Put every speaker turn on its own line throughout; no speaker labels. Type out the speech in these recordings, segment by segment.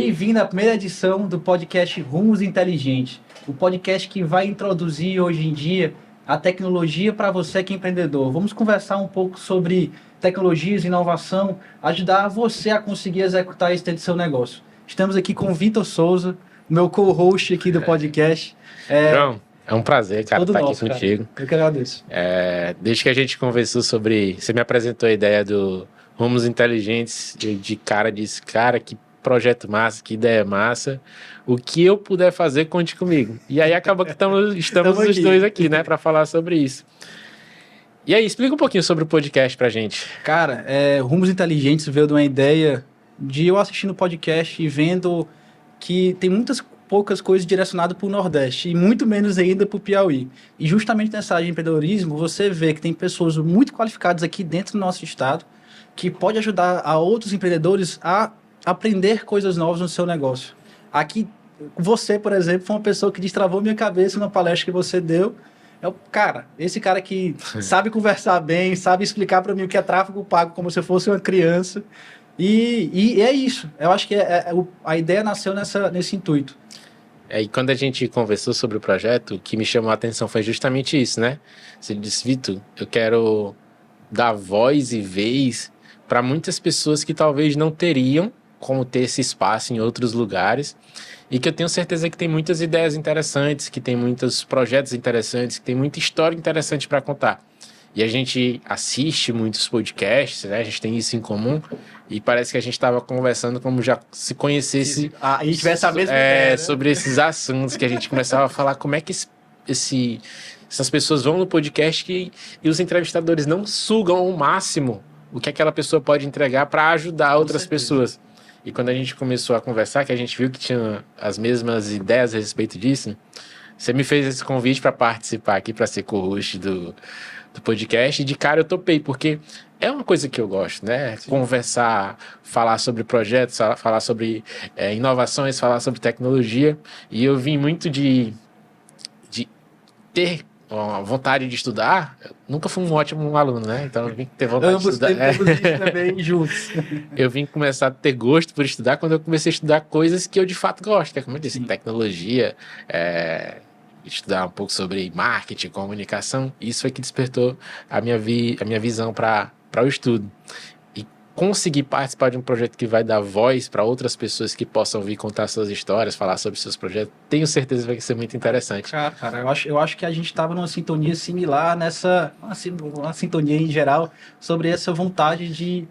Bem-vindo à primeira edição do podcast Rumos Inteligentes, o podcast que vai introduzir hoje em dia a tecnologia para você que é empreendedor. Vamos conversar um pouco sobre tecnologias, inovação, ajudar você a conseguir executar isso dentro do seu negócio. Estamos aqui com o Vitor Souza, meu co-host aqui do podcast.
João, é um prazer, cara, estar aqui contigo.
Cara. Eu que agradeço.
Desde que a gente conversou sobre... Você me apresentou a ideia do Rumos Inteligentes, eu de cara disse, cara, que projeto massa, que ideia massa. O que eu puder fazer, conte comigo. E aí acabou que estamos os dois aqui, né, para falar sobre isso. E aí, explica um pouquinho sobre o podcast pra gente.
Cara, Rumos Inteligentes veio de uma ideia de eu assistindo o podcast e vendo que tem poucas coisas direcionadas para o Nordeste e muito menos ainda para o Piauí. E justamente nessa área de empreendedorismo, você vê que tem pessoas muito qualificadas aqui dentro do nosso estado que pode ajudar a outros empreendedores a aprender coisas novas no seu negócio. Aqui, você, por exemplo, foi uma pessoa que destravou minha cabeça na palestra que você deu. Esse cara que sabe conversar bem, sabe explicar para mim o que é tráfego pago como se eu fosse uma criança. E é isso. Eu acho que a ideia nasceu nesse intuito.
E quando a gente conversou sobre o projeto, o que me chamou a atenção foi justamente isso, né? Você disse, Vitor, eu quero dar voz e vez para muitas pessoas que talvez não teriam como ter esse espaço em outros lugares e que eu tenho certeza que tem muitas ideias interessantes, que tem muitos projetos interessantes, que tem muita história interessante para contar. E a gente assiste muitos podcasts, né? A gente tem isso em comum e parece que a gente estava conversando como já se conhecesse
e tivesse a mesma ideia, né?
Sobre esses assuntos que a gente começava a falar como é que essas pessoas vão no podcast e os entrevistadores não sugam ao máximo o que aquela pessoa pode entregar para ajudar outras pessoas. E quando a gente começou a conversar, que a gente viu que tinha as mesmas ideias a respeito disso, você me fez esse convite para participar aqui, para ser co-host do podcast, e de cara eu topei, porque é uma coisa que eu gosto, né? Sim. Conversar, falar sobre projetos, falar sobre inovações, falar sobre tecnologia, e eu vim muito de ter vontade de estudar. Eu nunca fui um ótimo aluno, né? Então eu vim ter vontade de estudar.
Ambos isso também juntos.
Eu vim começar a ter gosto por estudar quando eu comecei a estudar coisas que eu de fato gosto, que é, como eu disse, tecnologia, estudar um pouco sobre marketing, comunicação. Isso é que despertou a minha visão para o estudo. E conseguir participar de um projeto que vai dar voz para outras pessoas que possam vir contar suas histórias, falar sobre seus projetos, tenho certeza que vai ser muito interessante.
Cara, eu acho que a gente estava numa sintonia similar uma sintonia em geral sobre essa vontade de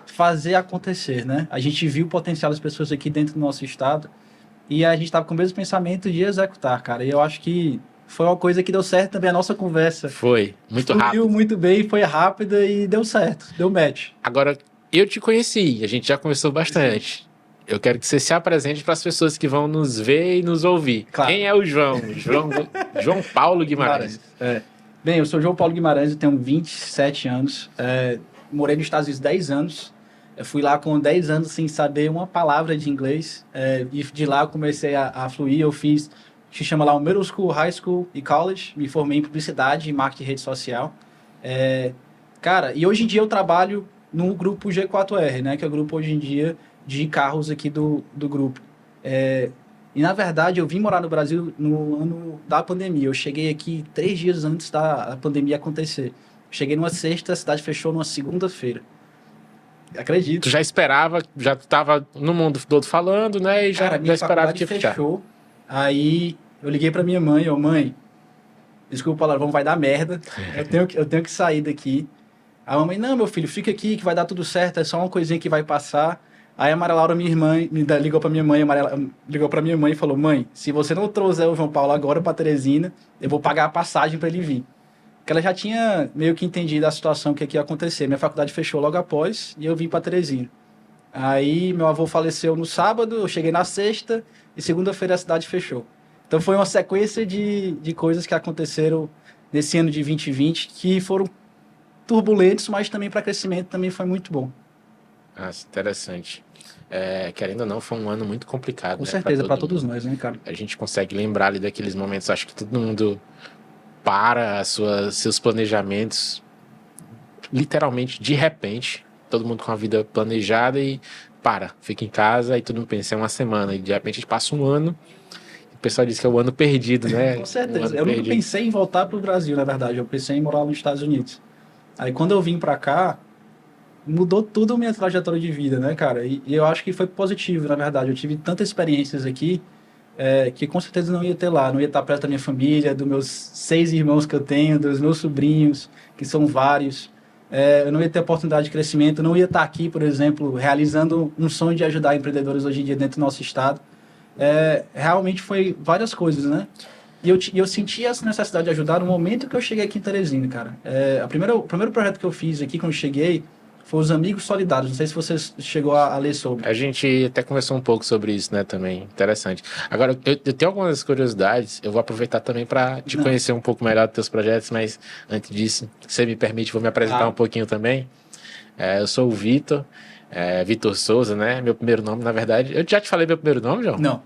fazer acontecer, né? A gente viu o potencial das pessoas aqui dentro do nosso estado e a gente estava com o mesmo pensamento de executar, cara. E eu acho que foi uma coisa que deu certo também, a nossa conversa.
Foi, muito rápido.
Fluiu muito bem, foi rápida e deu certo, deu match.
Agora, eu te conheci, a gente já conversou bastante. Eu quero que você se apresente para as pessoas que vão nos ver e nos ouvir. Claro. Quem é o João? João Paulo Guimarães.
Bem, eu sou João Paulo Guimarães, eu tenho 27 anos. Morei nos Estados Unidos 10 anos. Eu fui lá com 10 anos sem saber uma palavra de inglês. E de lá eu comecei a fluir. Eu fiz, que chama lá o Middle School, High School e College. Me formei em publicidade e marketing de rede social. Cara, e hoje em dia eu trabalho no grupo G4R, né? Que é o grupo hoje em dia de carros aqui do grupo. E na verdade eu vim morar no Brasil no ano da pandemia. Eu cheguei aqui 3 dias antes da pandemia acontecer. Cheguei numa sexta, a cidade fechou numa segunda-feira. Acredito.
Tu já esperava, já estava no mundo todo falando, né? E já esperava que
fechou. Aí eu liguei pra minha mãe, mãe, desculpa o palavrão, vai dar merda. Eu tenho que sair daqui. A mamãe, não, meu filho, fica aqui que vai dar tudo certo, é só uma coisinha que vai passar. Aí a Maria Laura, minha irmã, ligou pra minha mãe, ligou pra minha mãe e falou, mãe, se você não trouxer o João Paulo agora pra Teresina, eu vou pagar a passagem pra ele vir. Porque ela já tinha meio que entendido a situação que ia acontecer. Minha faculdade fechou logo após e eu vim pra Teresina. Aí meu avô faleceu no sábado, eu cheguei na sexta e segunda-feira a cidade fechou. Então foi uma sequência de coisas que aconteceram nesse ano de 2020 que foram turbulentos, mas também para crescimento também foi muito bom.
Interessante. Querendo ou não, foi um ano muito complicado.
Com certeza, para todos nós, né, cara?
A gente consegue lembrar ali daqueles momentos, acho que todo mundo para seus planejamentos, literalmente, de repente, todo mundo com a vida planejada e fica em casa, e todo mundo pensa, é uma semana, e de repente a gente passa um ano, e o pessoal diz que é o ano perdido, né?
Com certeza.
Um ano
Eu nunca
perdido.
pensei em voltar pro Brasil, na verdade. Eu pensei em morar nos Estados Unidos. Aí quando eu vim pra cá, mudou tudo a minha trajetória de vida, né, cara? E eu acho que foi positivo, na verdade. Eu tive tantas experiências aqui que com certeza não ia ter lá. Não ia estar perto da minha família, dos meus 6 irmãos que eu tenho, dos meus sobrinhos, que são vários. Eu não ia ter oportunidade de crescimento, não ia estar aqui, por exemplo, realizando um sonho de ajudar empreendedores hoje em dia dentro do nosso estado. Realmente foi várias coisas, né? E eu senti essa necessidade de ajudar no momento que eu cheguei aqui em Teresina, cara. O primeiro projeto que eu fiz aqui quando eu cheguei foi os Amigos Solidários. Não sei se você chegou a ler sobre.
A gente até conversou um pouco sobre isso, né, também. Interessante. Agora, eu tenho algumas curiosidades, eu vou aproveitar também para te conhecer um pouco melhor dos teus projetos, mas antes disso, se você me permite, vou me apresentar um pouquinho também. Eu sou o Vitor, Vitor Souza, né, meu primeiro nome, na verdade. Eu já te falei meu primeiro nome, João?
Não.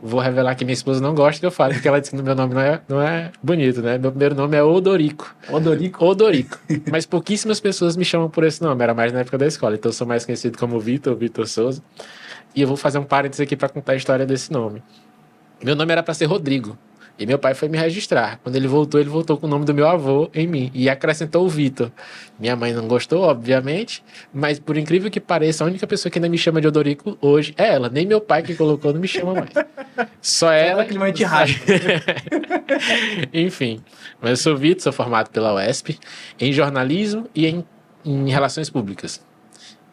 Vou revelar que minha esposa não gosta que eu fale, porque ela disse que meu nome não é bonito, né? Meu primeiro nome é Odorico. Odorico. Mas pouquíssimas pessoas me chamam por esse nome, era mais na época da escola. Então eu sou mais conhecido como Vitor Souza. E eu vou fazer um parênteses aqui para contar a história desse nome. Meu nome era para ser Rodrigo. E meu pai foi me registrar. Quando ele voltou com o nome do meu avô em mim. E acrescentou o Vitor. Minha mãe não gostou, obviamente. Mas por incrível que pareça, a única pessoa que ainda me chama de Odorico hoje é ela. Nem meu pai que colocou não me chama mais. Só ela.
Clima de raiva.
Enfim. Mas eu sou Vitor, sou formado pela UESP em jornalismo e em relações públicas.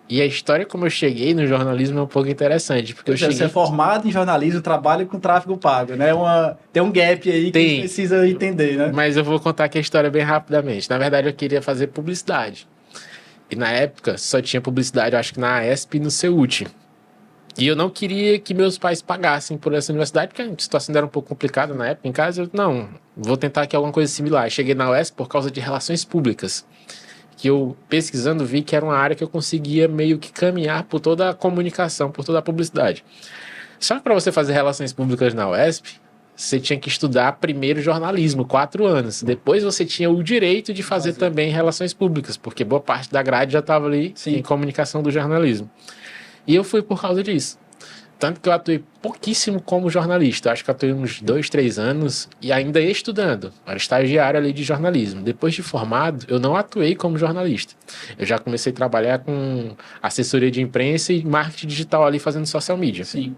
E a história como eu cheguei no jornalismo é um pouco interessante, porque eu cheguei...
Você é formado em jornalismo, trabalha com tráfego pago, né? Tem um gap aí que você precisa entender, né?
Mas eu vou contar aqui a história bem rapidamente. Na verdade, eu queria fazer publicidade. E na época, só tinha publicidade, eu acho que na AESP e no CEUT. E eu não queria que meus pais pagassem por essa universidade, porque a situação era um pouco complicada na época em casa. Eu, não, vou tentar aqui alguma coisa similar. Cheguei na UESP por causa de relações públicas, que eu, pesquisando, vi que era uma área que eu conseguia meio que caminhar por toda a comunicação, por toda a publicidade. Só que para você fazer relações públicas na UESP, você tinha que estudar primeiro jornalismo, 4 anos. Depois você tinha o direito de fazer também relações públicas, porque boa parte da grade já estava ali em comunicação do jornalismo. E eu fui por causa disso. Tanto que eu atuei pouquíssimo como jornalista. Acho que eu atuei uns 2, 3 anos e ainda ia estudando. Era estagiário ali de jornalismo. Depois de formado, eu não atuei como jornalista. Eu já comecei a trabalhar com assessoria de imprensa e marketing digital ali fazendo social media.
Sim.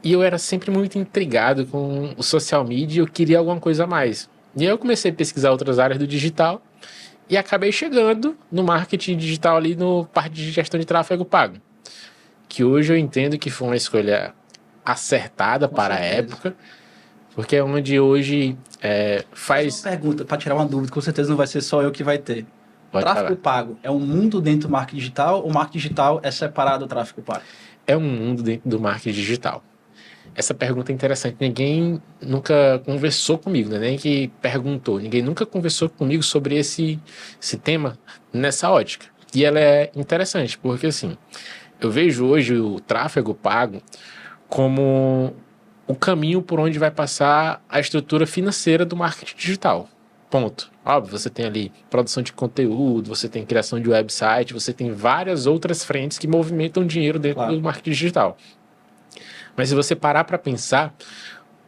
E eu era sempre muito intrigado com o social media e eu queria alguma coisa a mais. E aí eu comecei a pesquisar outras áreas do digital e acabei chegando no marketing digital ali no parte de gestão de tráfego pago. Que hoje eu entendo que foi uma escolha acertada para a época, porque é onde hoje faz...
Uma pergunta, para tirar uma dúvida, com certeza não vai ser só eu que vai ter. Tráfego pago é um mundo dentro do marketing digital ou o marketing digital é separado do tráfego pago?
É um mundo dentro do marketing digital. Essa pergunta é interessante. Ninguém nunca conversou comigo, né? Nem que perguntou. Ninguém nunca conversou comigo sobre esse tema nessa ótica. E ela é interessante, porque assim... Eu vejo hoje o tráfego pago como o caminho por onde vai passar a estrutura financeira do marketing digital. Ponto. Óbvio, você tem ali produção de conteúdo, você tem criação de website, você tem várias outras frentes que movimentam dinheiro dentro do marketing digital. Mas se você parar para pensar,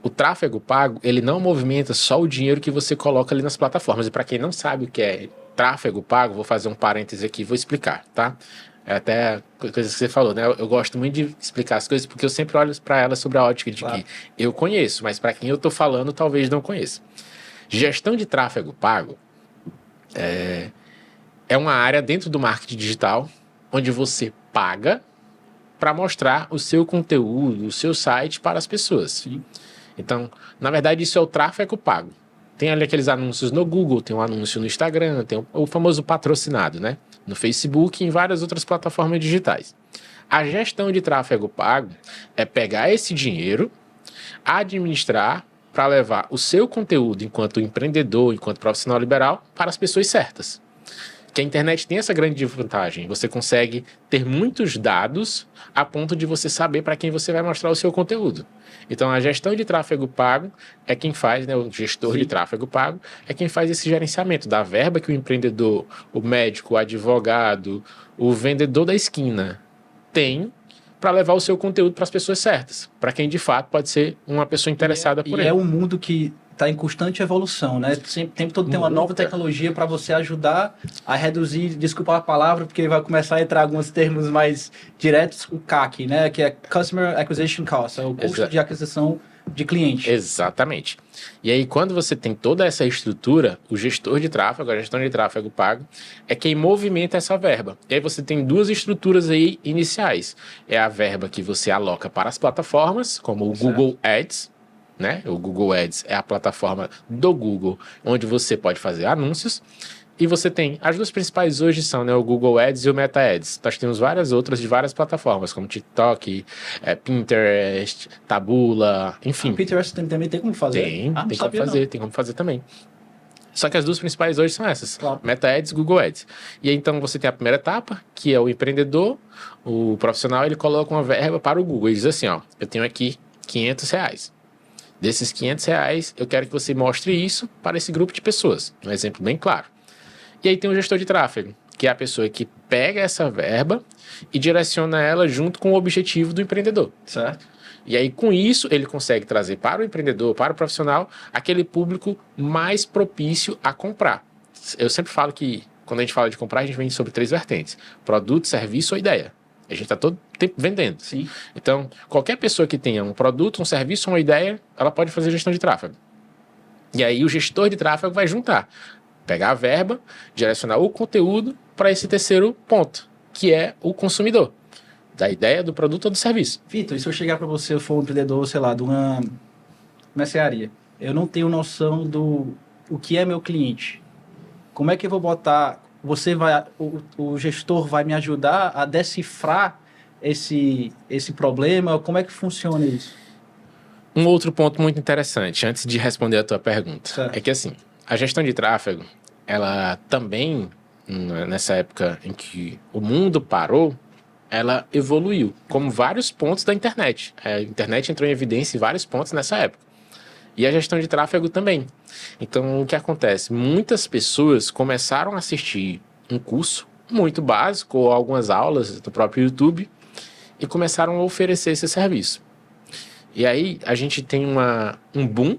o tráfego pago, ele não movimenta só o dinheiro que você coloca ali nas plataformas. E para quem não sabe o que é tráfego pago, vou fazer um parêntese aqui e vou explicar, tá? É até coisa que você falou, né? Eu gosto muito de explicar as coisas porque eu sempre olho para elas sobre a ótica de que eu conheço, mas para quem eu estou falando, talvez não conheça. Gestão de tráfego pago é uma área dentro do marketing digital onde você paga para mostrar o seu conteúdo, o seu site para as pessoas.
Sim.
Então, na verdade, isso é o tráfego pago. Tem ali aqueles anúncios no Google, tem um anúncio no Instagram, tem o famoso patrocinado, né? No Facebook e em várias outras plataformas digitais. A gestão de tráfego pago é pegar esse dinheiro, administrar para levar o seu conteúdo enquanto empreendedor, enquanto profissional liberal, para as pessoas certas. Que a internet tem essa grande vantagem. Você consegue ter muitos dados a ponto de você saber para quem você vai mostrar o seu conteúdo. Então, a gestão de tráfego pago é quem faz, né, o gestor de tráfego pago é quem faz esse gerenciamento da verba que o empreendedor, o médico, o advogado, o vendedor da esquina tem para levar o seu conteúdo para as pessoas certas, para quem de fato pode ser uma pessoa interessada por ele.
É um mundo que está em constante evolução, né? Sempre, o tempo todo tem uma nova tecnologia para você ajudar a reduzir, desculpa a palavra, porque vai começar a entrar alguns termos mais diretos, o CAC, né? Que é Customer Acquisition Cost, é o custo de aquisição de cliente.
Exatamente. E aí, quando você tem toda essa estrutura, o gestor de tráfego, a gestão de tráfego pago, é quem movimenta essa verba. E aí você tem duas estruturas aí iniciais. É a verba que você aloca para as plataformas, como o Google Ads, né? O Google Ads é a plataforma do Google, onde você pode fazer anúncios. E você tem, as duas principais hoje são, né, o Google Ads e o Meta Ads. Nós temos várias outras de várias plataformas, como TikTok, Pinterest, Taboola, enfim.
Pinterest também tem como fazer?
Tem como fazer, tem como fazer também. Só que as duas principais hoje são essas, claro. Meta Ads e Google Ads. E aí, então, você tem a primeira etapa, que é o empreendedor, o profissional, ele coloca uma verba para o Google. Ele diz assim, ó, eu tenho aqui R$500. Desses R$500, eu quero que você mostre isso para esse grupo de pessoas. Um exemplo bem claro. E aí tem o gestor de tráfego, que é a pessoa que pega essa verba e direciona ela junto com o objetivo do empreendedor.
Certo.
E aí, com isso, ele consegue trazer para o empreendedor, para o profissional, aquele público mais propício a comprar. Eu sempre falo que, quando a gente fala de comprar, a gente vende sobre 3 vertentes: produto, serviço ou ideia. A gente está todo tempo vendendo.
Sim.
Então, qualquer pessoa que tenha um produto, um serviço ou uma ideia, ela pode fazer gestão de tráfego. E aí, o gestor de tráfego vai juntar, pegar a verba, direcionar o conteúdo para esse terceiro ponto, que é o consumidor, da ideia, do produto ou do serviço.
Vitor, e se eu chegar para você, eu for um empreendedor, sei lá, de uma mercearia, eu não tenho noção do o que é meu cliente. Como é que eu vou botar... o gestor vai me ajudar a decifrar esse problema? Como é que funciona isso?
Um outro ponto muito interessante, antes de responder a tua pergunta,
certo.
É que assim, a gestão de tráfego, ela também, nessa época em que o mundo parou, ela evoluiu, como vários pontos da internet. A internet entrou em evidência em vários pontos nessa época. E a gestão de tráfego também. Então, o que acontece? Muitas pessoas começaram a assistir um curso muito básico ou algumas aulas do próprio YouTube e começaram a oferecer esse serviço. E aí, a gente tem um boom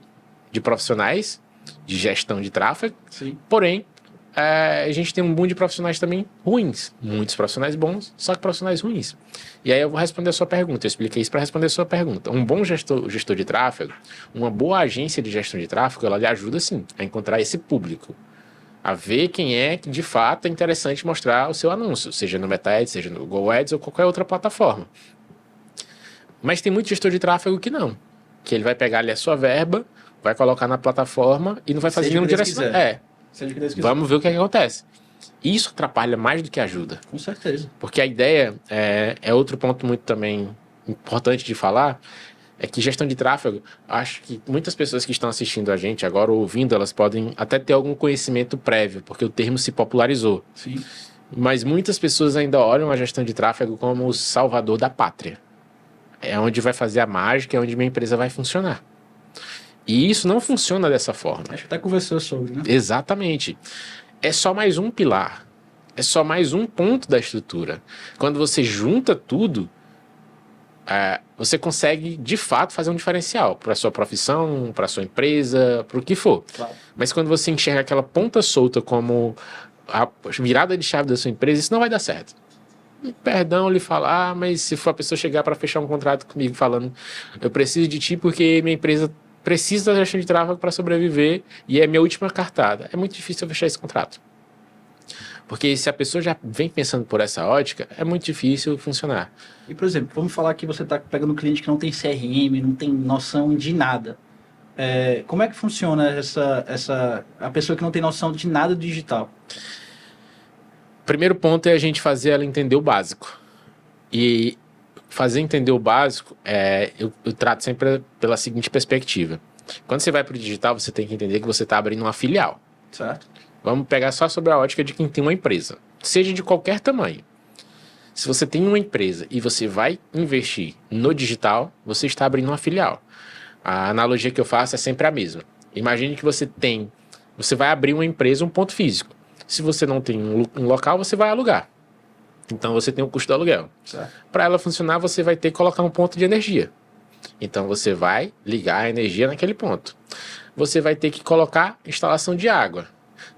de profissionais de gestão de tráfego.
Sim.
Porém, a gente tem um boom de profissionais também ruins. Muitos profissionais bons, só que profissionais ruins. E aí eu vou responder a sua pergunta. Eu expliquei isso para responder a sua pergunta. Um bom gestor de tráfego, uma boa agência de gestão de tráfego, ela lhe ajuda sim a encontrar esse público, a ver quem é que de fato é interessante mostrar o seu anúncio, seja no Meta Ads, seja no Google Ads ou qualquer outra plataforma. Mas tem muito gestor de tráfego que não. Que ele vai pegar ali a sua verba, vai colocar na plataforma e não vai fazer nenhum direcionamento. Vamos ver o que acontece. Isso atrapalha mais do que ajuda.
Com certeza.
Porque a ideia, é outro ponto muito também importante de falar, é que gestão de tráfego, acho que muitas pessoas que estão assistindo a gente agora, ou ouvindo, elas podem até ter algum conhecimento prévio, porque o termo se popularizou.
Sim.
Mas muitas pessoas ainda olham a gestão de tráfego como o salvador da pátria. É onde vai fazer a mágica, é onde minha empresa vai funcionar. E isso não funciona dessa forma.
Acho que até conversou sobre, né?
Exatamente. É só mais um pilar. É só mais um ponto da estrutura. Quando você junta tudo, você consegue, de fato, fazer um diferencial para a sua profissão, para a sua empresa, para o que for.
Claro.
Mas quando você enxerga aquela ponta solta como a virada de chave da sua empresa, isso não vai dar certo. Perdão lhe falar, mas se for a pessoa chegar para fechar um contrato comigo falando eu preciso de ti porque minha empresa precisa da gestão de tráfego para sobreviver e é minha última cartada, é muito difícil eu fechar esse contrato. Porque se a pessoa já vem pensando por essa ótica, é muito difícil funcionar.
E, por exemplo, vamos falar que você está pegando um cliente que não tem CRM, não tem noção de nada. Como é que funciona a pessoa que não tem noção de nada digital?
Primeiro ponto é a gente fazer ela entender o básico. E fazer entender o básico, eu trato sempre pela seguinte perspectiva. Quando você vai para o digital, você tem que entender que você está abrindo uma filial.
Certo.
Vamos pegar só sobre a ótica de quem tem uma empresa, seja de qualquer tamanho. Se você tem uma empresa e você vai investir no digital, você está abrindo uma filial. A analogia que eu faço é sempre a mesma. Imagine que você vai abrir uma empresa, um ponto físico. Se você não tem um local, você vai alugar. Então você tem o custo do aluguel.
Certo.
Para ela funcionar, você vai ter que colocar um ponto de energia. Então você vai ligar a energia naquele ponto. Você vai ter que colocar instalação de água.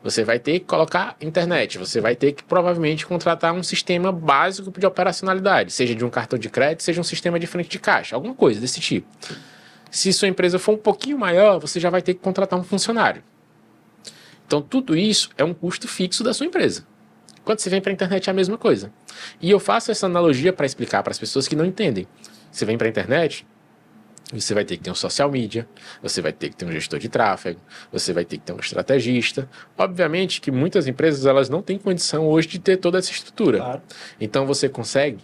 Você vai ter que colocar internet. Você vai ter que provavelmente contratar um sistema básico de operacionalidade, seja de um cartão de crédito, seja um sistema de frente de caixa, alguma coisa desse tipo. Se sua empresa for um pouquinho maior, você já vai ter que contratar um funcionário. Então tudo isso é um custo fixo da sua empresa. Quando você vem para a internet é a mesma coisa. E eu faço essa analogia para explicar para as pessoas que não entendem. Você vem para a internet, você vai ter que ter um social media, você vai ter que ter um gestor de tráfego, você vai ter que ter um estrategista. Obviamente que muitas empresas elas não têm condição hoje de ter toda essa estrutura.
Claro.
Então você consegue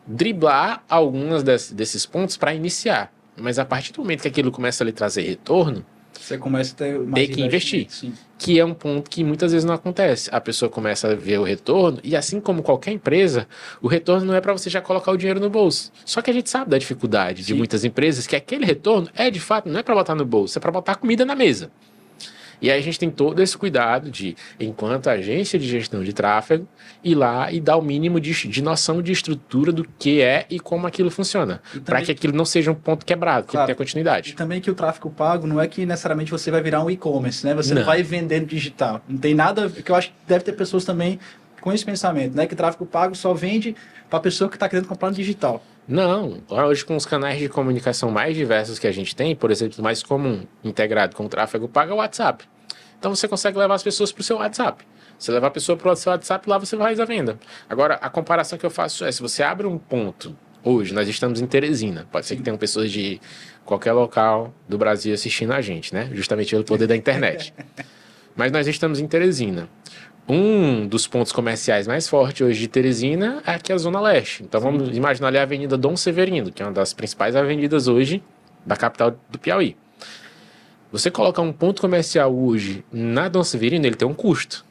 driblar alguns desses pontos para iniciar. Mas a partir do momento que aquilo começa a lhe trazer retorno,
Você começa a ter mais
tem que investir.
Sim.
Que é um ponto que muitas vezes não acontece. A pessoa começa a ver o retorno e assim como qualquer empresa, o retorno não é para você já colocar o dinheiro no bolso. Só que a gente sabe da dificuldade de muitas empresas que aquele retorno de fato não é para botar no bolso, é para botar comida na mesa. E aí a gente tem todo esse cuidado de, enquanto agência de gestão de tráfego, ir lá e dar o mínimo de noção de estrutura do que é e como aquilo funciona. Para que aquilo não seja um ponto quebrado, que tenha continuidade.
E também que o tráfego pago não é que necessariamente você vai virar um e-commerce, né? Você não vai vender no digital. Não tem nada, que eu acho que deve ter pessoas também com esse pensamento, né? Que o tráfego pago só vende para a pessoa que está querendo comprar no digital.
Não, hoje com os canais de comunicação mais diversos que a gente tem, por exemplo, o mais comum integrado com o tráfego pago é o WhatsApp. Então você consegue levar as pessoas para o seu WhatsApp. Você levar a pessoa para o seu WhatsApp, lá você faz a venda. Agora, a comparação que eu faço é, se você abre um ponto, hoje nós estamos em Teresina, pode ser que tenham pessoas de qualquer local do Brasil assistindo a gente, né? Justamente pelo poder da internet. Mas nós estamos em Teresina. Um dos pontos comerciais mais fortes hoje de Teresina é aqui a Zona Leste. Então vamos imaginar ali a Avenida Dom Severino, que é uma das principais avenidas hoje da capital do Piauí. Você colocar um ponto comercial hoje na Dom Severino, ele tem um custo.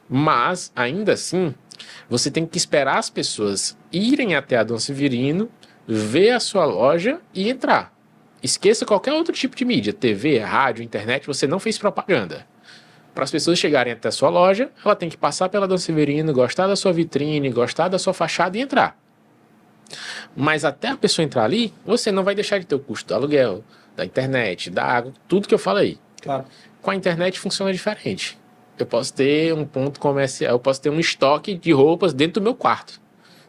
Mas, ainda assim, você tem que esperar as pessoas irem até a Dom Severino, ver a sua loja e entrar. Esqueça qualquer outro tipo de mídia, TV, rádio, internet, você não fez propaganda. Para as pessoas chegarem até a sua loja, ela tem que passar pela Dom Severino, gostar da sua vitrine, gostar da sua fachada e entrar. Mas até a pessoa entrar ali, você não vai deixar de ter o custo do aluguel, da internet, da água, tudo que eu falei.
Claro.
Com a internet funciona diferente. Eu posso ter um ponto comercial, eu posso ter um estoque de roupas dentro do meu quarto,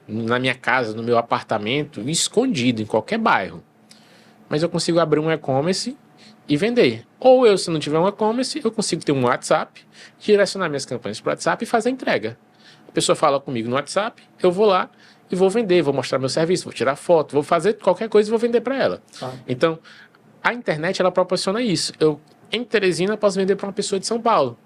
na minha casa, no meu apartamento, escondido em qualquer bairro. Mas eu consigo abrir um e-commerce e vender. Ou eu, se não tiver um e-commerce, eu consigo ter um WhatsApp, direcionar minhas campanhas para o WhatsApp e fazer a entrega. A pessoa fala comigo no WhatsApp, eu vou lá e vou vender, vou mostrar meu serviço, vou tirar foto, vou fazer qualquer coisa e vou vender para ela. Então, a internet, ela proporciona isso. Eu, em Teresina, posso vender para uma pessoa de São Paulo.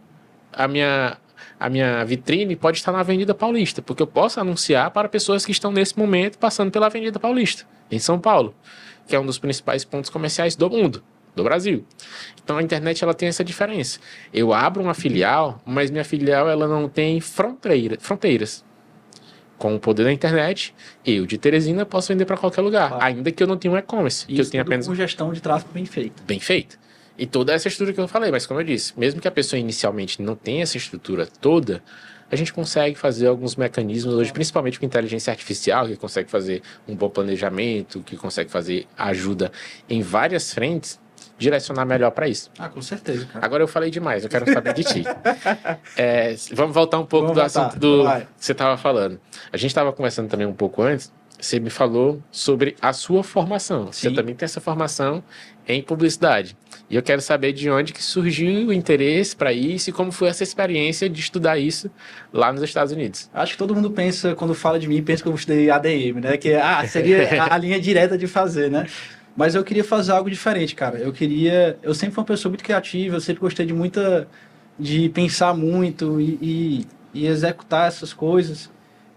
A minha vitrine pode estar na Avenida Paulista, porque eu posso anunciar para pessoas que estão nesse momento passando pela Avenida Paulista, em São Paulo, que é um dos principais pontos comerciais do mundo, do Brasil. Então a internet ela tem essa diferença. Eu abro uma filial, mas minha filial ela não tem fronteiras. Com o poder da internet, eu de Teresina posso vender para qualquer lugar, ainda que eu não tenha um e-commerce.
E isso tudo com gestão de tráfego bem feita.
Bem feita. E toda essa estrutura que eu falei, mas como eu disse, mesmo que a pessoa inicialmente não tenha essa estrutura toda, a gente consegue fazer alguns mecanismos hoje, principalmente com inteligência artificial, que consegue fazer um bom planejamento, que consegue fazer ajuda em várias frentes, direcionar melhor para isso.
Ah, com certeza, cara.
Agora eu falei demais, eu quero saber de ti. Vamos voltar um pouco do assunto que você estava falando. A gente estava conversando também um pouco antes, você me falou sobre a sua formação. Sim. Você também tem essa formação em publicidade. E eu quero saber de onde que surgiu o interesse para isso e como foi essa experiência de estudar isso lá nos Estados Unidos.
Acho que todo mundo pensa, quando fala de mim, pensa que eu estudei ADM, né? Que seria a linha direta de fazer, né? Mas eu queria fazer algo diferente, cara. Eu sempre fui uma pessoa muito criativa, eu sempre gostei de pensar muito e executar essas coisas.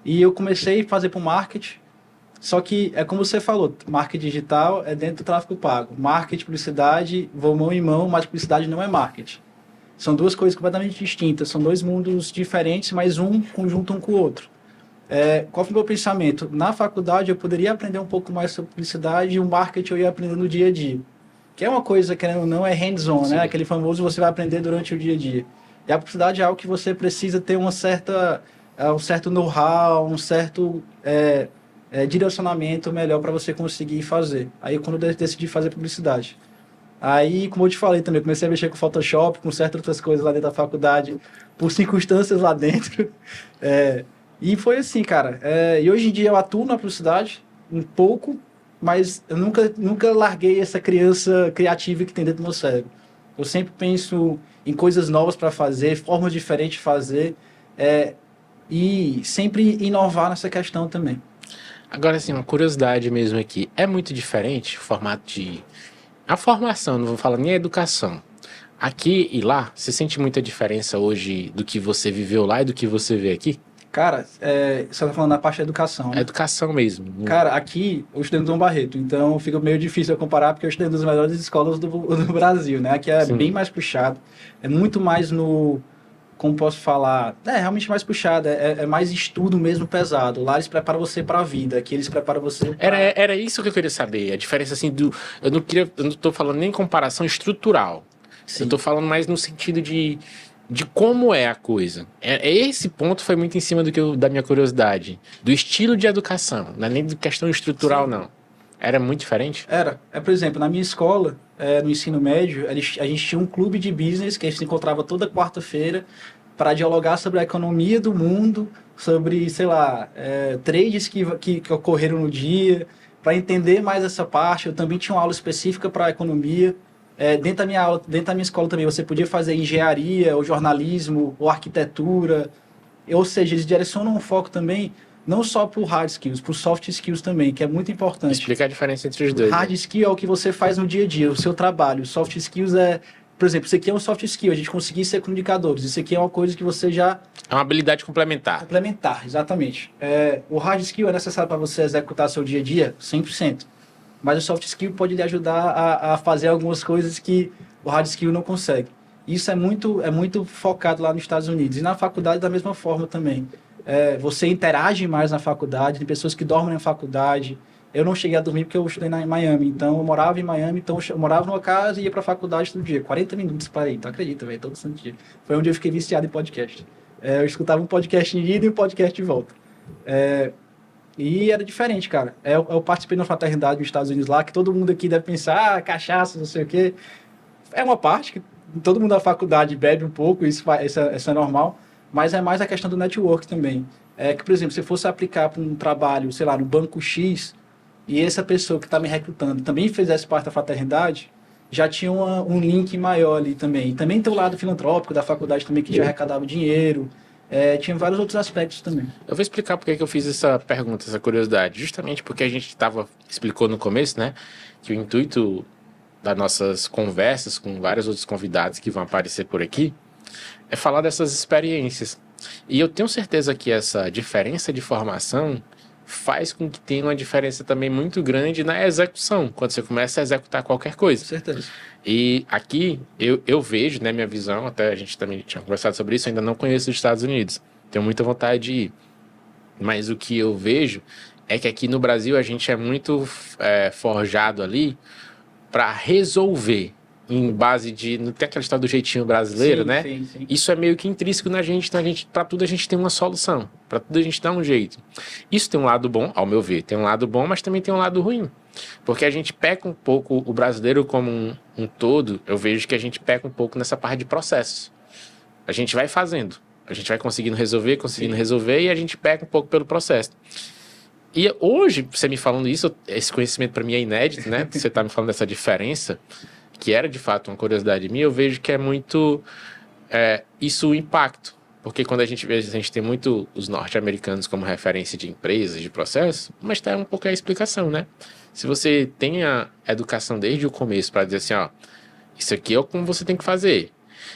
E eu comecei a fazer para o marketing. Só que é como você falou, marketing digital é dentro do tráfego pago. Marketing, publicidade, vão mão em mão, mas publicidade não é marketing. São duas coisas completamente distintas, são dois mundos diferentes, mas um conjunto um com o outro. Qual foi o meu pensamento? Na faculdade eu poderia aprender um pouco mais sobre publicidade e o marketing eu ia aprender no dia a dia. Que é uma coisa que não é hands-on, né? Aquele famoso você vai aprender durante o dia a dia. E a publicidade é algo que você precisa ter uma certa um certo know-how, um certo direcionamento melhor para você conseguir fazer. Aí quando eu decidi fazer publicidade. Aí, como eu te falei também, eu comecei a mexer com Photoshop, com certas outras coisas lá dentro da faculdade, por circunstâncias lá dentro. E foi assim, cara. E hoje em dia eu atuo na publicidade, um pouco, mas eu nunca larguei essa criança criativa que tem dentro do meu cérebro. Eu sempre penso em coisas novas para fazer, formas diferentes de fazer, e sempre inovar nessa questão também.
Agora, assim, uma curiosidade mesmo aqui. É muito diferente o formato de... A formação, não vou falar nem a educação. Aqui e lá, você sente muita diferença hoje do que você viveu lá e do que você vê aqui?
Cara, você tá falando na parte da educação, né?
A educação mesmo.
Cara, aqui eu estudei no Dom Barreto, então fica meio difícil eu comparar porque eu estudei nas melhores escolas do Brasil, né? Aqui é
Sim.
bem mais puxado, é muito mais como posso falar, realmente mais puxado, é mais estudo mesmo pesado. Lá eles preparam você para a vida, aqui eles preparam você
Era isso que eu queria saber, a diferença assim do... Eu não tô falando nem comparação estrutural.
Sim.
Eu tô falando mais no sentido de como é a coisa. Esse ponto foi muito em cima da minha curiosidade. Do estilo de educação, não é nem de questão estrutural,
Sim.
não. Era muito diferente?
Por exemplo, na minha escola, no ensino médio, a gente tinha um clube de business que a gente se encontrava toda quarta-feira para dialogar sobre a economia do mundo, sobre, sei lá, trades que ocorreram no dia, para entender mais essa parte. Eu também tinha uma aula específica para economia. Dentro da minha escola também, você podia fazer engenharia, ou jornalismo, ou arquitetura. Ou seja, eles direcionam um foco também, não só para o hard skills, para o soft skills também, que é muito importante.
Explicar a diferença entre os dois.
Hard skill é o que você faz no dia a dia, o seu trabalho. Soft skills por exemplo, isso aqui é um soft skill, a gente conseguir ser comunicadores. Isso aqui é uma coisa que você já...
É uma habilidade complementar.
Complementar, exatamente. O hard skill é necessário para você executar seu dia a dia, 100%. Mas o soft skill pode lhe ajudar a fazer algumas coisas que o hard skill não consegue. Isso é muito focado lá nos Estados Unidos. E na faculdade da mesma forma também. Você interage mais na faculdade, tem pessoas que dormem na faculdade. Eu não cheguei a dormir porque eu estudei em Miami. Então, eu morava em Miami, então eu morava numa casa e ia para a faculdade todo dia. 40 minutos para ir, então acredita, velho, todo santo dia. Foi onde eu fiquei viciado em podcast. Eu escutava um podcast em ida e um podcast de volta. E era diferente, cara. Eu participei de uma fraternidade nos Estados Unidos lá, que todo mundo aqui deve pensar, cachaça, não sei o quê. É uma parte que todo mundo da faculdade bebe um pouco, isso é normal, mas é mais a questão do network também. Que, por exemplo, se eu fosse aplicar para um trabalho, sei lá, no banco X, e essa pessoa que está me recrutando também fizesse parte da fraternidade, já tinha um link maior ali também. E também tem o lado filantrópico da faculdade também, que já arrecadava dinheiro. Tinha vários outros aspectos também.
Eu vou explicar porque que eu fiz essa pergunta, essa curiosidade. Justamente porque a gente explicou no começo, né? Que o intuito das nossas conversas com vários outros convidados que vão aparecer por aqui é falar dessas experiências. E eu tenho certeza que essa diferença de formação faz com que tenha uma diferença também muito grande na execução, quando você começa a executar qualquer coisa.
Com certeza.
E aqui eu vejo, né, minha visão, até a gente também tinha conversado sobre isso, eu ainda não conheço os Estados Unidos, tenho muita vontade de ir. Mas o que eu vejo é que aqui no Brasil a gente é muito forjado ali para resolver, em base de... Não tem aquela história do jeitinho brasileiro,
Sim,
né?
sim.
Isso é meio que intrínseco na gente, então para tudo a gente tem uma solução, para tudo a gente dá um jeito. Isso tem um lado bom, ao meu ver, tem um lado bom, mas também tem um lado ruim. Porque a gente peca um pouco, o brasileiro como um todo, eu vejo que a gente peca um pouco nessa parte de processos. A gente vai fazendo, a gente vai conseguindo resolver e a gente peca um pouco pelo processo. E hoje, você me falando isso, esse conhecimento para mim é inédito, né? Você tá me falando dessa diferença, que era de fato uma curiosidade minha, eu vejo que é muito isso o impacto. Porque quando a gente vê, a gente tem muito os norte-americanos como referência de empresas, de processos, mas tá um pouco a explicação, né? Se você tem a educação desde o começo para dizer assim, ó, isso aqui é como você tem que fazer.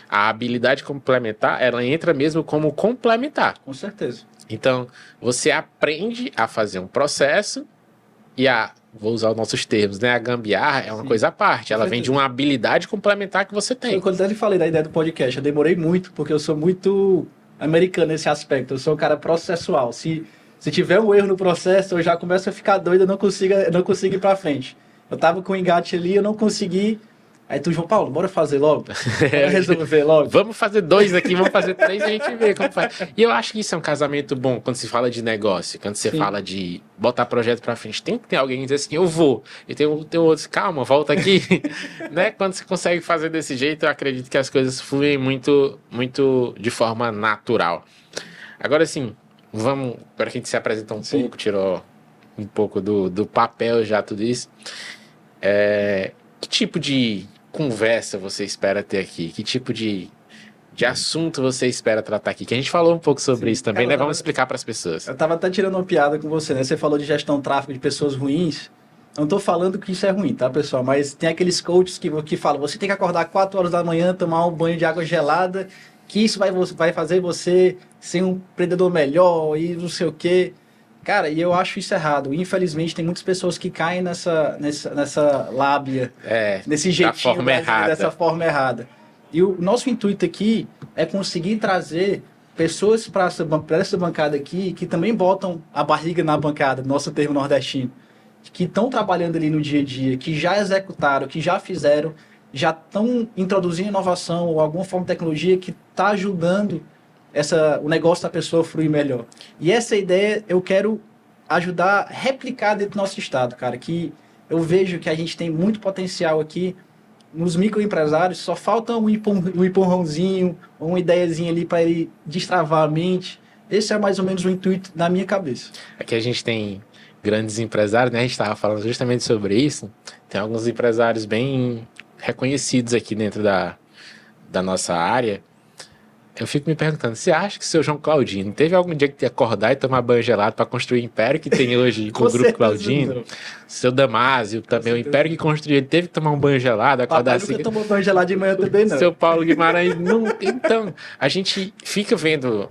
A habilidade complementar, ela entra mesmo como complementar.
Com certeza.
Então, você aprende a fazer um processo e vou usar os nossos termos, né? A gambiarra é uma coisa à parte. Ela vem de uma habilidade complementar que você tem.
Quando eu falei da ideia do podcast, eu demorei muito, porque eu sou muito americano nesse aspecto. Eu sou um cara processual. Se tiver um erro no processo, eu já começo a ficar doido, eu não consigo ir pra frente. Eu tava com o engate ali, eu não consegui Aí tu, João Paulo, bora fazer logo. Bora resolver logo.
Vamos fazer 2 aqui, vamos fazer 3 e a gente vê como faz. E eu acho que isso é um casamento bom quando se fala de negócio, quando você fala de botar projeto pra frente. Tem que ter alguém que diz assim, eu vou. E tem outros, calma, volta aqui. Né? Quando você consegue fazer desse jeito, eu acredito que as coisas fluem muito, muito de forma natural. Agora sim, vamos, para que a gente se apresenta um pouco, tirou um pouco do papel já tudo isso. Que tipo de conversa você espera ter aqui? Que tipo de assunto você espera tratar aqui? Que a gente falou um pouco sobre isso também, né? Vamos explicar para as pessoas.
Eu tava até tirando uma piada com você, né? Você falou de gestão tráfego de pessoas ruins. Não tô falando que isso é ruim, tá, pessoal? Mas tem aqueles coaches que falam, você tem que acordar 4 horas da manhã, tomar um banho de água gelada, que isso vai fazer você ser um empreendedor melhor e não sei o quê. Cara, e eu acho isso errado. Infelizmente, tem muitas pessoas que caem nessa lábia, nesse jeitinho dessa forma errada. E o nosso intuito aqui é conseguir trazer pessoas para essa bancada aqui que também botam a barriga na bancada, nosso termo nordestino, que estão trabalhando ali no dia a dia, que já executaram, que já fizeram, já estão introduzindo inovação ou alguma forma de tecnologia que está ajudando o negócio da pessoa fluir melhor. E essa ideia eu quero ajudar a replicar dentro do nosso estado, cara, que eu vejo que a gente tem muito potencial aqui nos microempresários, só falta um empurrãozinho, uma ideiazinha ali para ele destravar a mente. Esse é mais ou menos o intuito na minha cabeça.
Aqui a gente tem grandes empresários, né? A gente estava falando justamente sobre isso. Tem alguns empresários bem reconhecidos aqui dentro da nossa área. Eu fico me perguntando, você acha que o seu João Claudino teve algum dia que acordar e tomar banho gelado para construir o império que tem hoje com o Grupo Claudino? Não. Seu Damásio também, o império que construiu, ele teve que tomar um banho gelado, acordar assim.
Nunca tomou banho gelado de manhã também, não.
Seu Paulo Guimarães, não. Então, a gente fica vendo,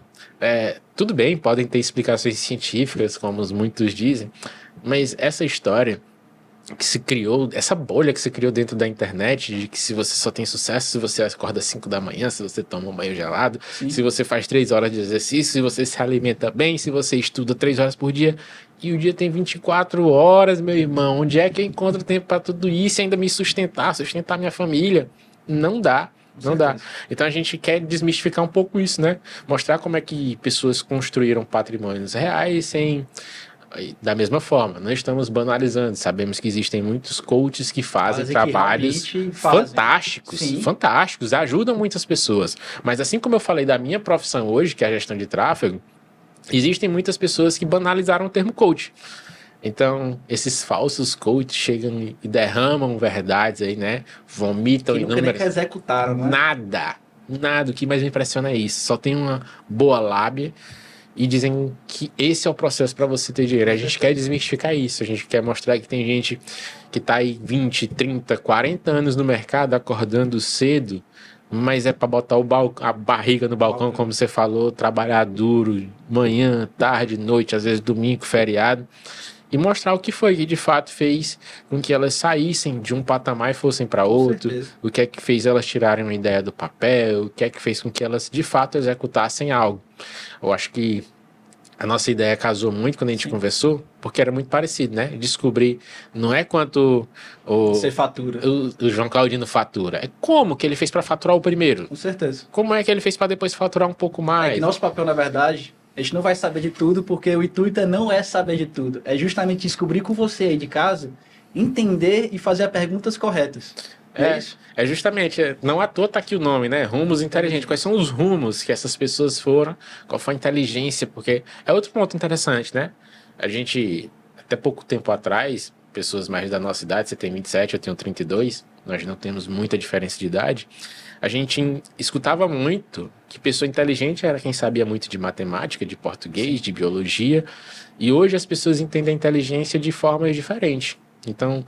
tudo bem, podem ter explicações científicas, como muitos dizem, mas essa história que se criou, essa bolha que se criou dentro da internet, de que se você só tem sucesso se você acorda às 5 da manhã, se você toma um banho gelado, se você faz 3 horas de exercício, se você se alimenta bem, se você estuda 3 horas por dia, e o dia tem 24 horas, meu irmão, onde é que eu encontro tempo para tudo isso e ainda me sustentar minha família? Não dá. Não dá. Então a gente quer desmistificar um pouco isso, né? Mostrar como é que pessoas construíram patrimônios reais sem... Da mesma forma, não estamos banalizando. Sabemos que existem muitos coaches que fazem trabalhos fantásticos, ajudam muitas pessoas. Mas assim como eu falei da minha profissão hoje, que é a gestão de tráfego, existem muitas pessoas que banalizaram o termo coach. Então, esses falsos coaches chegam e derramam verdades aí, né? Vomitam inúmeras...
Que executaram, né?
Nada. O que mais me impressiona é isso. Só tem uma boa lábia e dizem que esse é o processo para você ter dinheiro. A gente quer desmistificar isso. A gente quer mostrar que tem gente que está aí 20, 30, 40 anos no mercado acordando cedo, mas é para botar a barriga no balcão, como você falou, trabalhar duro, manhã, tarde, noite, às vezes domingo, feriado, e mostrar o que foi que de fato fez com que elas saíssem de um patamar e fossem para outro, o que é que fez elas tirarem uma ideia do papel, o que é que fez com que elas de fato executassem algo. Eu acho que a nossa ideia casou muito quando a gente conversou, porque era muito parecido, né? Descobrir, não é quanto
você fatura.
O João Claudino fatura, é como que ele fez para faturar o primeiro.
Com certeza.
Como é que ele fez para depois faturar um pouco mais.
É que nosso papel, na verdade, a gente não vai saber de tudo, porque o intuito não é saber de tudo. É justamente descobrir com você aí de casa, entender e fazer as perguntas corretas.
É justamente, não à toa tá aqui o nome, né? Rumos inteligentes. Quais são os rumos que essas pessoas foram? Qual foi a inteligência? Porque é outro ponto interessante, né? A gente, até pouco tempo atrás, pessoas mais da nossa idade, você tem 27, eu tenho 32, nós não temos muita diferença de idade, a gente escutava muito que pessoa inteligente era quem sabia muito de matemática, de português, de biologia, e hoje as pessoas entendem a inteligência de formas diferentes. Então,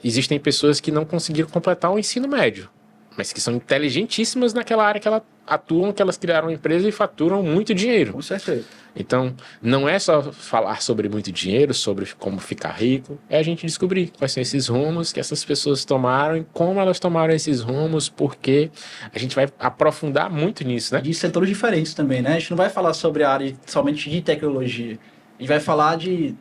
existem pessoas que não conseguiram completar o ensino médio, mas que são inteligentíssimas naquela área que elas atuam, que elas criaram uma empresa e faturam muito dinheiro.
Com certeza.
Então, não é só falar sobre muito dinheiro, sobre como ficar rico, é a gente descobrir quais são esses rumos que essas pessoas tomaram e como elas tomaram esses rumos, porque a gente vai aprofundar muito nisso, né?
De setores diferentes também, né? A gente não vai falar sobre a área somente de tecnologia. A gente vai falar de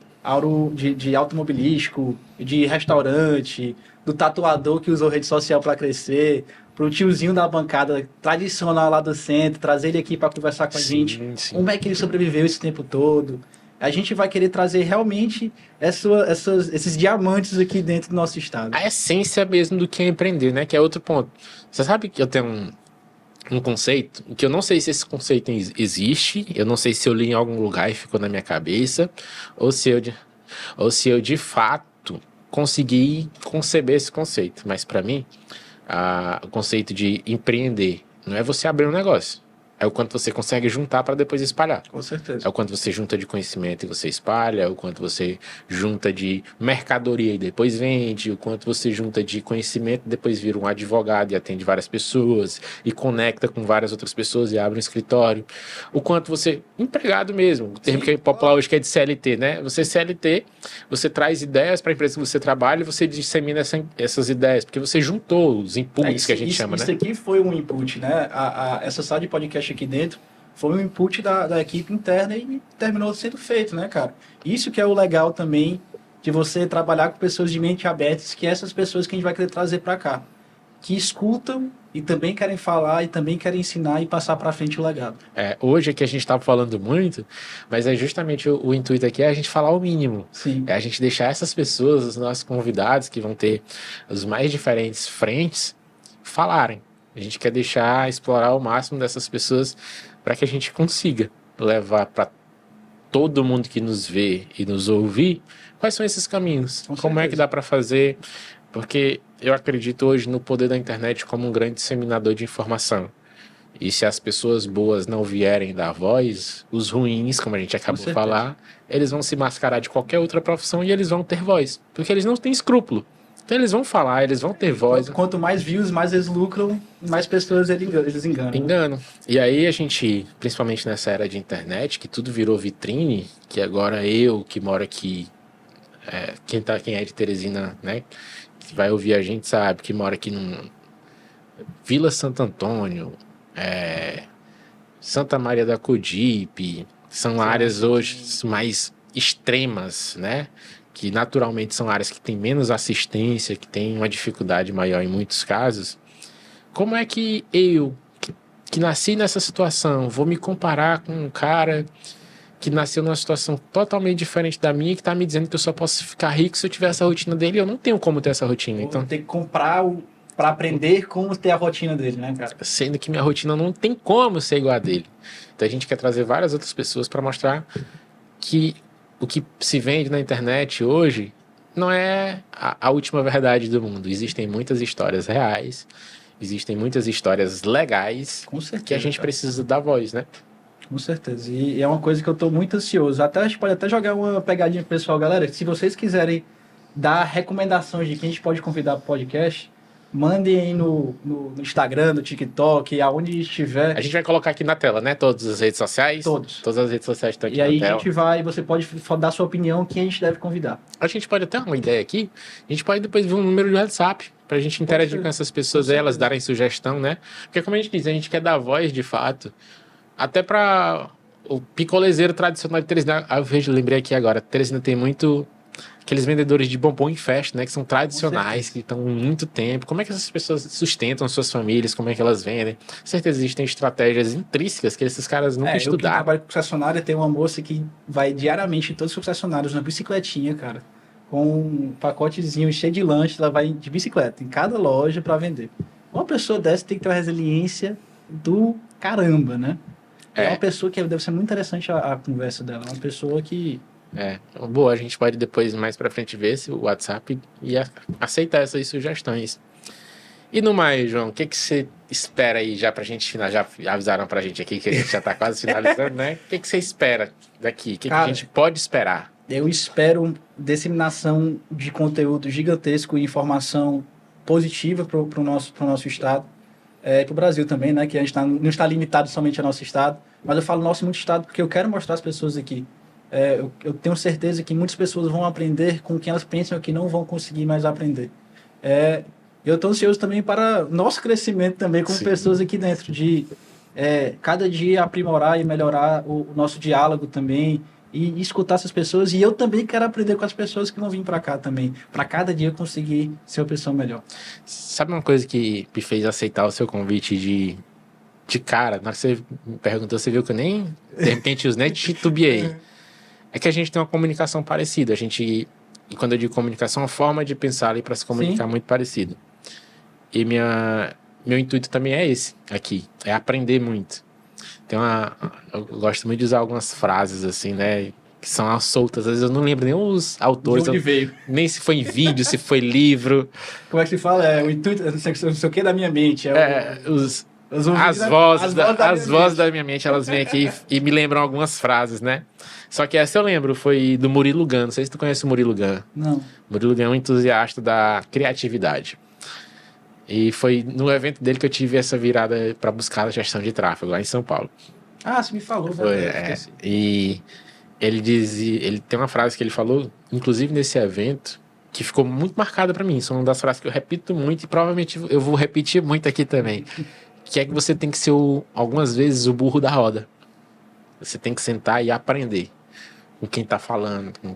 de automobilístico, de restaurante, do tatuador que usou rede social para crescer, pro tiozinho da bancada tradicional lá do centro, trazer ele aqui para conversar com a gente.
Sim.
Como é que ele sobreviveu esse tempo todo? A gente vai querer trazer realmente esses diamantes aqui dentro do nosso estado.
A essência mesmo do que é empreender, né? Que é outro ponto. Você sabe que eu tenho um conceito, que eu não sei se esse conceito existe, eu não sei se eu li em algum lugar e ficou na minha cabeça, ou se eu de fato consegui conceber esse conceito. Mas para mim, o conceito de empreender não é você abrir um negócio. É o quanto você consegue juntar para depois espalhar.
Com certeza.
É o quanto você junta de conhecimento e você espalha, é o quanto você junta de mercadoria e depois vende, o quanto você junta de conhecimento e depois vira um advogado e atende várias pessoas e conecta com várias outras pessoas e abre um escritório. O quanto você, empregado mesmo, o termo que é popular hoje que é de CLT, né? Você CLT, você traz ideias para a empresa que você trabalha e você dissemina essas ideias, porque você juntou os inputs que a gente chama, né?
Isso aqui foi um input, né? Essa sala de podcast aqui dentro foi um input da equipe interna e terminou sendo feito, né, cara? Isso que é o legal também de você trabalhar com pessoas de mente abertas, que essas pessoas que a gente vai querer trazer para cá, que escutam e também querem falar e também querem ensinar e passar para frente o legado.
Hoje aqui a gente está falando muito, mas é justamente o intuito aqui é a gente falar o mínimo.
Sim.
É a gente deixar essas pessoas, os nossos convidados, que vão ter os mais diferentes frentes, falarem. A gente quer explorar o máximo dessas pessoas para que a gente consiga levar para todo mundo que nos vê e nos ouvir quais são esses caminhos, como é que dá para fazer, porque eu acredito hoje no poder da internet como um grande disseminador de informação. E se as pessoas boas não vierem dar voz, os ruins, como a gente acabou de falar, eles vão se mascarar de qualquer outra profissão e eles vão ter voz, porque eles não têm escrúpulo. Então eles vão falar, eles vão ter voz.
Quanto mais views, mais eles lucram, mais pessoas eles enganam.
Enganam. E aí a gente, principalmente nessa era de internet, que tudo virou vitrine, que agora eu, que moro aqui, quem é de Teresina, né, que vai ouvir a gente sabe, que mora aqui no Vila Santo Antônio, Santa Maria da Cogipe, são áreas hoje mais extremas, né? Que naturalmente são áreas que têm menos assistência, que têm uma dificuldade maior em muitos casos. Como é que eu, que nasci nessa situação, vou me comparar com um cara que nasceu numa situação totalmente diferente da minha, que está me dizendo que eu só posso ficar rico se eu tiver essa rotina dele, e eu não tenho como ter essa rotina. Então
tem que comprar para aprender como ter a rotina dele, né, cara?
Sendo que minha rotina não tem como ser igual a dele. Então a gente quer trazer várias outras pessoas para mostrar que o que se vende na internet hoje não é a última verdade do mundo. Existem muitas histórias reais, existem muitas histórias legais,
com certeza,
que a gente precisa dar voz, né?
Com certeza. E é uma coisa que eu estou muito ansioso. A gente pode até jogar uma pegadinha pro pessoal, galera. Se vocês quiserem dar recomendações de quem a gente pode convidar para o podcast, mandem aí no Instagram, no TikTok, aonde estiver.
A gente vai colocar aqui na tela, né? Todas as redes sociais.
Todas
as redes sociais estão aqui
na tela. E
aí
você pode dar sua opinião, quem a gente deve convidar.
A gente pode até uma ideia aqui, a gente pode depois ver um número de WhatsApp, pra gente interagir com essas pessoas, elas darem sugestão, né? Porque como a gente diz, a gente quer dar voz de fato, até para o picolezeiro tradicional de Teresina. Lembrei aqui agora, Teresina tem muito aqueles vendedores de bombom em festa, né, que são tradicionais, que estão há muito tempo. Como é que essas pessoas sustentam suas famílias? Como é que elas vendem? Com certeza existem estratégias intrínsecas que esses caras nunca estudaram.
Eu que trabalho com concessionária, tem uma moça que vai diariamente em todos os concessionários na bicicletinha, cara, com um pacotezinho cheio de lanche, ela vai de bicicleta em cada loja para vender. Uma pessoa dessa tem que ter uma resiliência do caramba, né? É uma pessoa que deve ser muito interessante a conversa dela, uma pessoa que...
Boa, a gente pode depois, mais pra frente, ver se o WhatsApp e aceitar essas sugestões. E no mais, João, o que você espera aí já pra gente finalizar? Já avisaram pra gente aqui que a gente já tá quase finalizando, né? O que você espera daqui? O que a gente pode esperar?
Eu espero disseminação de conteúdo gigantesco e informação positiva pro nosso estado. Pro Brasil também, né? Que a gente não está limitado somente ao nosso estado. Mas eu falo nosso e muito estado porque eu quero mostrar às pessoas aqui. Eu tenho certeza que muitas pessoas vão aprender com quem elas pensam que não vão conseguir mais aprender. Eu estou ansioso também para nosso crescimento também como pessoas aqui dentro, de cada dia aprimorar e melhorar o nosso diálogo também, e escutar essas pessoas. E eu também quero aprender com as pessoas que vão vir para cá também, para cada dia eu conseguir ser uma pessoa melhor.
Sabe uma coisa que me fez aceitar o seu convite de cara? Na hora que você me perguntou, você viu que eu nem, de repente, eu nem titubeei. É que a gente tem uma comunicação parecida. E quando eu digo comunicação, é uma forma de pensar ali para se comunicar muito parecida. E meu intuito também é esse aqui, é aprender muito. Eu gosto muito de usar algumas frases assim, né, que são as soltas. Às vezes eu não lembro nem os autores,
De onde veio?
nem se foi em vídeo, se foi livro.
Como é que se fala? É o intuito, não sei o que da minha mente.
As vozes da minha mente, elas vêm aqui e me lembram algumas frases, né? Só que essa eu lembro, foi do Murilo Gun. Não sei se tu conhece o Murilo Gun.
Não.
Murilo Gun é um entusiasta da criatividade. E foi no evento dele que eu tive essa virada para buscar a gestão de tráfego, lá em São Paulo.
Ah, você me falou.
E ele tem uma frase que ele falou, inclusive nesse evento, que ficou muito marcada para mim. Isso é uma das frases que eu repito muito e provavelmente eu vou repetir muito aqui também. Que é que você tem que ser, algumas vezes, o burro da roda. Você tem que sentar e aprender com quem tá falando, com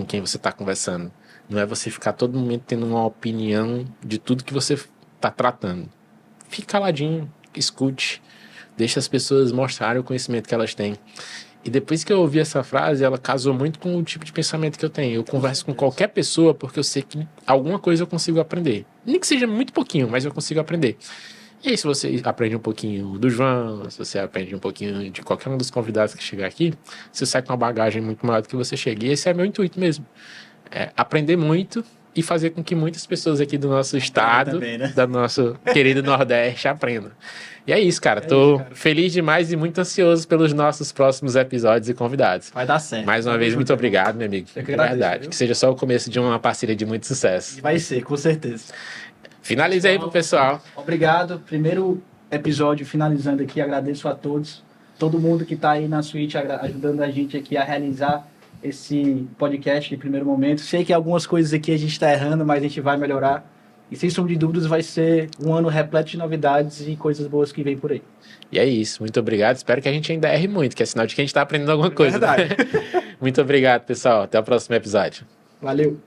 quem você tá conversando. Não é você ficar todo momento tendo uma opinião de tudo que você tá tratando. Fique caladinho, escute, deixa as pessoas mostrarem o conhecimento que elas têm. E depois que eu ouvi essa frase, ela casou muito com o tipo de pensamento que eu tenho. Eu converso com qualquer pessoa porque eu sei que alguma coisa eu consigo aprender. Nem que seja muito pouquinho, mas eu consigo aprender. E aí, se você aprende um pouquinho do João, se você aprende um pouquinho de qualquer um dos convidados que chegar aqui, você sai com uma bagagem muito maior do que você chega. E esse é meu intuito mesmo. É aprender muito e fazer com que muitas pessoas aqui do nosso estado, também, né? Do nosso querido Nordeste, aprendam. E é isso, cara. Tô feliz demais e muito ansioso pelos nossos próximos episódios e convidados.
Vai dar certo.
Mais uma vez, muito obrigado, meu amigo.
Eu que agradeço,
verdade. Viu? Que seja só o começo de uma parceria de muito sucesso.
E vai ser, com certeza.
Finaliza aí pro pessoal.
Obrigado. Primeiro episódio finalizando aqui. Agradeço a todos. Todo mundo que está aí na Switch ajudando a gente aqui a realizar esse podcast de primeiro momento. Sei que algumas coisas aqui a gente está errando, mas a gente vai melhorar. E sem sombra de dúvidas vai ser um ano repleto de novidades e coisas boas que vem por aí.
E é isso. Muito obrigado. Espero que a gente ainda erre muito, que é sinal de que a gente está aprendendo alguma coisa. Verdade. Muito obrigado, pessoal. Até o próximo episódio.
Valeu.